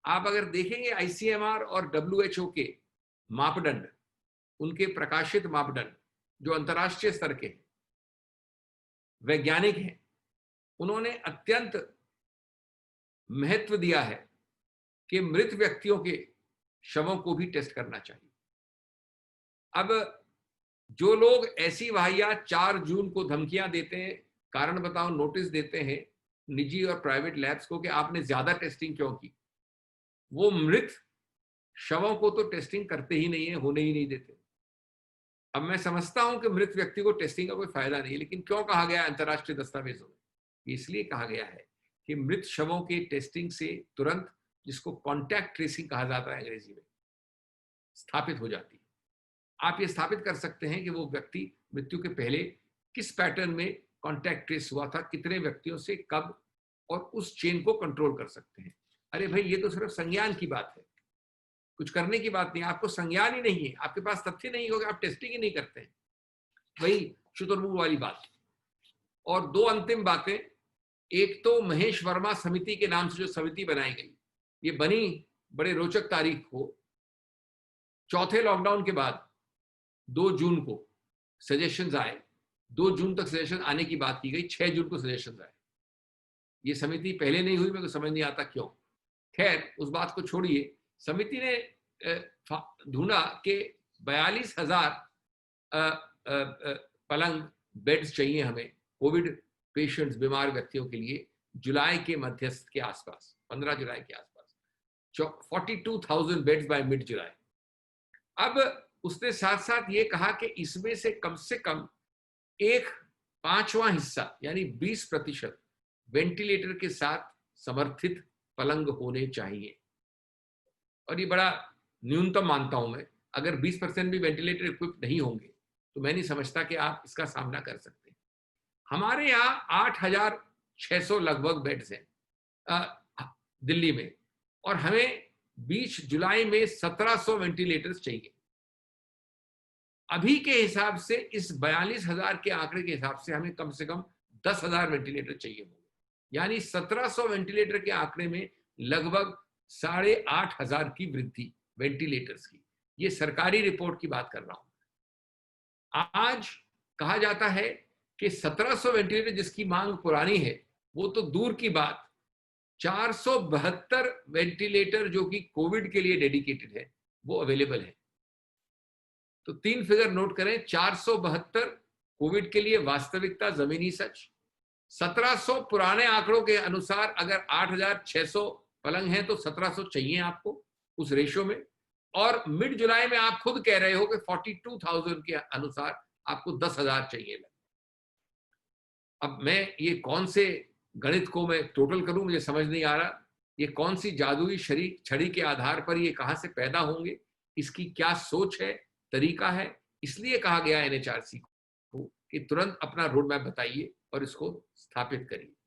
आप अगर देखेंगे आईसीएमआर और डब्ल्यूएचओ के मापदंड, उनके प्रकाशित मापदंड जो अंतर्राष्ट्रीय स्तर के वैज्ञानिक हैं, उन्होंने अत्यंत महत्व दिया है कि मृत व्यक्तियों के शवों को भी टेस्ट करना चाहिए। अब जो लोग ऐसी वाहियात 4 जून को धमकियां देते हैं, कारण बताओ नोटिस देते हैं निजी और प्राइवेट लैब्स को कि आपने ज्यादा टेस्टिंग क्यों की, वो मृत शवों को तो टेस्टिंग करते ही नहीं है, होने ही नहीं देते। अब मैं समझता हूं कि मृत व्यक्ति को टेस्टिंग का कोई फायदा नहीं है, लेकिन क्यों कहा गया है अंतर्राष्ट्रीय दस्तावेजों में? इसलिए कहा गया है कि मृत शवों के टेस्टिंग से तुरंत, जिसको कॉन्टैक्ट ट्रेसिंग कहा जाता है अंग्रेजी में, स्थापित हो जाती है। आप ये स्थापित कर सकते हैं कि वो व्यक्ति मृत्यु के पहले किस पैटर्न में कॉन्टैक्ट ट्रेस हुआ था, कितने व्यक्तियों से कब, और उस चेन को कंट्रोल कर सकते हैं। अरे भाई, ये तो सिर्फ संज्ञान की बात है, कुछ करने की बात नहीं। आपको संज्ञान ही नहीं है, आपके पास तथ्य नहीं होगा, आप टेस्टिंग ही नहीं करते हैं। वही शुतुरमुर्ग वाली बात। और दो अंतिम बातें। एक तो महेश वर्मा समिति के नाम से जो समिति बनाई गई, ये बनी बड़े रोचक तारीख को, चौथे लॉकडाउन के बाद 2 जून को सजेशंस आए। 2 जून तक सजेशन आने की बात की गई, 6 जून को सजेशंस आए। ये समिति पहले नहीं हुई, मेरे को समझ नहीं आता क्यों। खैर, उस बात को छोड़िए। समिति ने ढूंढा कि 42,000 पलंग बेड्स चाहिए हमें कोविड पेशेंट्स, बीमार व्यक्तियों के लिए, जुलाई के मध्यस्थ के आसपास, 15 जुलाई के आसपास, 42,000 बेड्स बाय मिड जुलाई। अब उसने साथ साथ ये कहा कि इसमें से कम 1/5वां हिस्सा यानी 20% वेंटिलेटर के साथ समर्थित पलंग होने चाहिए। और ये बड़ा न्यूनतम मानता हूं मैं। अगर 20% भी वेंटिलेटर इक्विप नहीं होंगे तो मैं नहीं समझता कि आप इसका सामना कर सकते हैं। हमारे यहाँ 8,600 लगभग बेड्स हैं दिल्ली में, और हमें 20 जुलाई में 1,700 वेंटिलेटर्स चाहिए। अभी के हिसाब से, इस 42,000 के आंकड़े के हिसाब से, हमें कम से कम 10,000 वेंटिलेटर चाहिए होंगे। यानी 1,700 वेंटिलेटर के आंकड़े में लगभग 8,500 की वृद्धि वेंटिलेटर्स की। ये सरकारी रिपोर्ट की बात कर रहा हूं। आज कहा जाता है कि 1,700 वेंटिलेटर जिसकी मांग पुरानी है, वो तो दूर की बात, 472 वेंटिलेटर जो कि कोविड के लिए डेडिकेटेड है, वो अवेलेबल है। तो 3 फिगर नोट करें, 472 कोविड के लिए वास्तविकता, जमीनी सच। 1,700 पुराने आंकड़ों के अनुसार, अगर 8,600 पलंग हैं तो 1,700 चाहिए आपको उस रेशो में। और मिड जुलाई में आप खुद कह रहे हो कि 42,000 के अनुसार आपको 10,000 चाहिए। अब मैं ये कौन से गणित को मैं टोटल करूं, मुझे समझ नहीं आ रहा। ये कौन सी जादुई छड़ी के आधार पर ये कहां से पैदा होंगे, इसकी क्या सोच है, तरीका है। इसलिए कहा गया एनएचआरसी को कि तुरंत अपना रोड मैप बताइए और इसको स्थापित करिए।